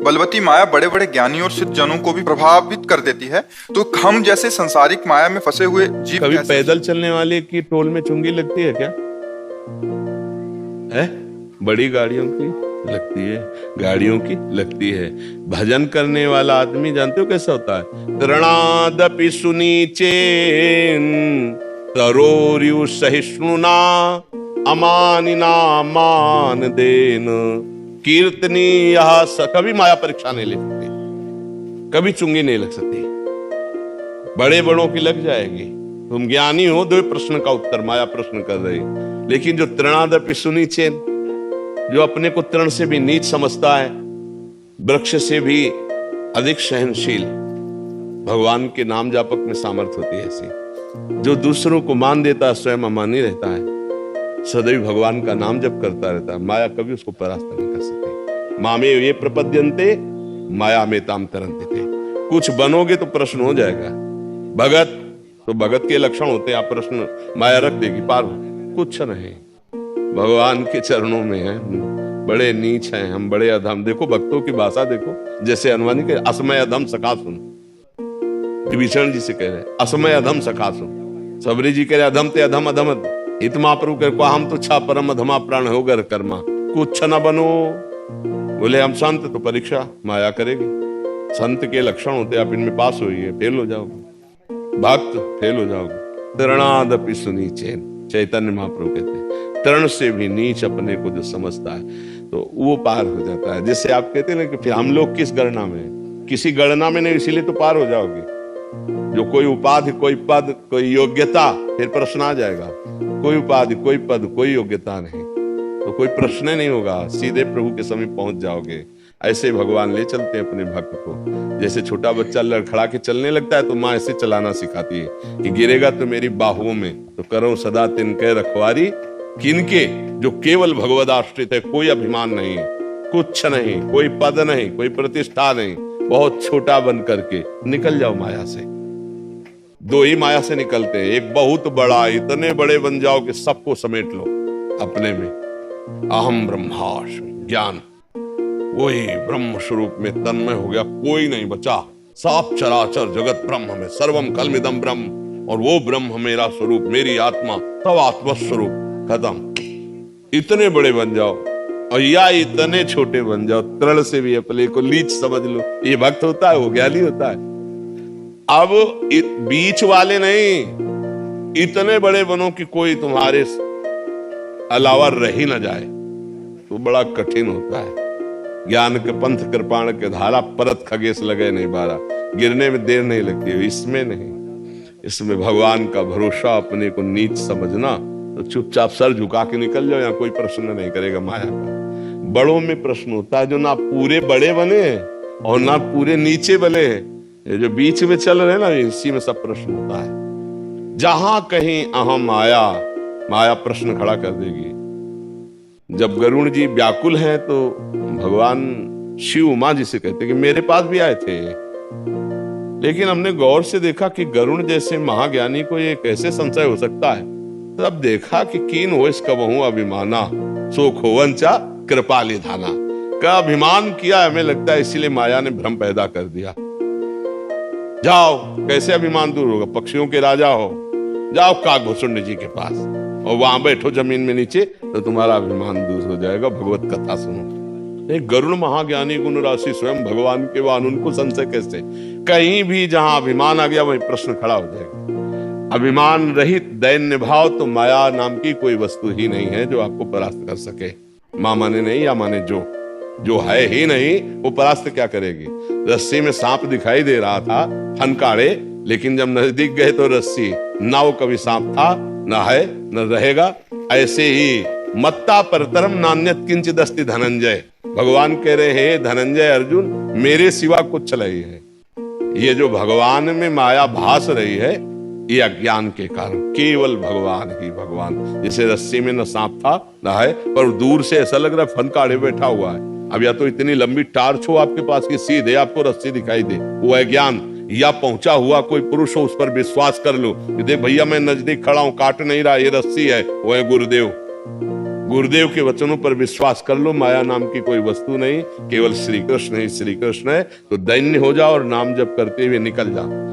बलवती माया बड़े बड़े ज्ञानी और सिद्ध जनों को भी प्रभावित कर देती है, तो हम जैसे संसारिक माया में फंसे हुए जीव कभी कैसे? पैदल चलने वाले की टोल में चुंगी लगती है क्या? है? बड़ी गाड़ियों की लगती है, गाड़ियों की लगती है। भजन करने वाला आदमी जानते हो कैसा होता है? तृणादपि सुनीचेन तरोर्यु सहिष्णुना अमानिना मान देन कीर्तनी यह कभी माया परीक्षा नहीं ले सकती, कभी चुंगी नहीं लग सकती। बड़े बड़ों की लग जाएगी। तुम ज्ञानी हो, दो प्रश्न का उत्तर माया प्रश्न कर रही। लेकिन जो तृणादपि सुनीचेन, जो अपने को तृण से भी नीच समझता है, वृक्ष से भी अधिक सहनशील, भगवान के नाम जापक में सामर्थ्य होती है ऐसी। जो दूसरों को मान देता है, स्वयं अमानी रहता है, सदैव भगवान का नाम जप करता रहता है, माया कभी उसको परास्त नहीं कर सकती। मामे ये प्रपद्यन्ते माया में ताम तरन्ते थे। कुछ बनोगे तो प्रश्न हो जाएगा। भगत तो भगत के लक्षण होते हैं, आप प्रश्न माया रख देगी पार हो, कुछ नहीं। भगवान के चरणों में है, बड़े नीच हैं हम, बड़े अधम। देखो भक्तों की भाषा देखो, जैसे हनुमान जी के असमय अधम सखा सुन, विभीषण जी से कह रहे असमय अधम सखा सुन, सबरी जी कह रहे अधम ते अधम अधम हित महाप्रभु कह हम तो छा परम अधमा प्राण होगर कर्मा, कुछ न बनो। बोले हम संत, तो परीक्षा माया करेगी। संत के लक्षण होते, आप इनमें पास होइए फेल हो जाओगे, भक्त फेल हो जाओगे। तृणादपि सुनीचेन, चैतन्य महाप्रभु कहते हैं तृण से भी नीच अपने को जो समझता है तो वो पार हो जाता है। जैसे आप कहते हैं ना कि फिर हम लोग किस गणना में, किसी गणना में नहीं, इसीलिए तो पार हो जाओगे। जो कोई उपाधि, कोई पद, कोई योग्यता, फिर प्रश्न आ जाएगा। कोई उपाधि, कोई पद, कोई योग्यता नहीं, तो कोई प्रश्न नहीं होगा, सीधे प्रभु के समीप पहुंच जाओगे। ऐसे भगवान ले चलते हैं अपने भक्त को। जैसे छोटा बच्चा लड़खड़ा के चलने लगता है तो माँ ऐसे चलाना सिखाती है कि गिरेगा तो मेरी बाहुओं में, तो करो सदा तिनके रखवारी, किनके जो केवल भगवदाश्रित है, कोई अभिमान नहीं, कुछ नहीं, कोई पद नहीं, कोई प्रतिष्ठा नहीं, बहुत छोटा बन करके निकल जाओ माया से। दो ही माया से निकलते हैं, एक बहुत बड़ा, इतने बड़े बन जाओ कि सबको समेट लो अपने में। अहम ब्रह्मास्मि ज्ञान, वही ब्रह्म स्वरूप में तन्मय हो गया, कोई नहीं बचा। साफ चराचर जगत ब्रह्म में, सर्वम कल्मिदम ब्रह्म, और वो ब्रह्म मेरा स्वरूप, मेरी आत्मा, तब आत्मस्वरूप खत्म। इतने बड़े बन जाओ, और या इतने छोटे बन जाओ, तृण से भी अपने को लीच समझ लो। ये भक्त होता है, वो ज्ञानी होता है। अब बीच वाले नहीं, इतने बड़े बनो कि कोई तुम्हारे अलावा रह ही ना जाए, तो बड़ा कठिन होता है। ज्ञान के पंथ कृपाण के धारा, परत खगेश लगे नहीं बारा, गिरने में देर नहीं लगती है। इसमें नहीं, इसमें भगवान का भरोसा, अपने को नीच समझना, तो चुपचाप सर झुका के निकल जाओ, यहाँ कोई प्रश्न नहीं करेगा माया का। बड़ों में प्रश्न होता है, जो ना पूरे बड़े बने और ना पूरे नीचे बने, ये जो बीच में चल रहे ना, इसी में सब प्रश्न होता है। जहां कहीं अहम आया, माया प्रश्न खड़ा कर देगी। जब गरुण जी व्याकुल हैं तो भगवान शिव उमा जी से कहते कि मेरे पास भी आए थे, लेकिन हमने गौर से देखा कि गरुण जैसे महाज्ञानी को ये कैसे संशय हो सकता है। तब देखा कि कीन हो इसका बहु अभिमाना, सो खोवंचा कृपा लिधाना, का अभिमान किया हमें लगता है, इसीलिए माया ने भ्रम पैदा कर दिया। जाओ, कैसे अभिमान दूर होगा? पक्षियों के राजा हो, जाओ काकभूषुंड जी के पास और वहां बैठो जमीन में नीचे, तो तुम्हारा अभिमान दूर हो जाएगा। भगवत कथा सुनो। एक गरुण महाज्ञानी गुण राशि स्वयं भगवान के वाहन, उनको संशय कैसे? कहीं भी जहां अभिमान आ गया वहीं प्रश्न खड़ा हो जाएगा। अभिमान रहित दैन्य भाव, तो माया नाम की कोई वस्तु ही नहीं है जो आपको परास्त कर सके। मां माने नहीं या माने जो है ही नहीं, वो परास्त क्या करेगी? रस्सी में सांप दिखाई दे रहा था, फनकारे, लेकिन जब नजदीक गए तो रस्सी, ना वो कभी सांप था, ना है, न रहेगा। ऐसे ही मत्ता परतरम नान्यत किंचित अस्ति धनंजय, भगवान कह रहे हैं धनंजय अर्जुन, मेरे सिवा कुछ नहीं है। ये जो भगवान में माया भास रही है, ये अज्ञान के कारण, केवल भगवान ही भगवान। जैसे रस्सी में न सांप था न है, पर दूर से ऐसा लग रहा है फनकाड़े बैठा हुआ है। अब या तो इतनी लंबी टार्च हो आपके पास कि सीधे आपको रस्सी दिखाई दे, वो है ज्ञान। या पहुंचा हुआ कोई पुरुष हो, उस पर विश्वास कर लो कि देख भैया मैं नजदीक खड़ा हूं, काट नहीं रहा, ये रस्सी है, वो है गुरुदेव। गुरुदेव के वचनों पर विश्वास कर लो, माया नाम की कोई वस्तु नहीं, केवल श्री कृष्ण ही श्री कृष्ण है। तो दैन्य हो जाओ और नाम जप करते हुए निकल जाओ।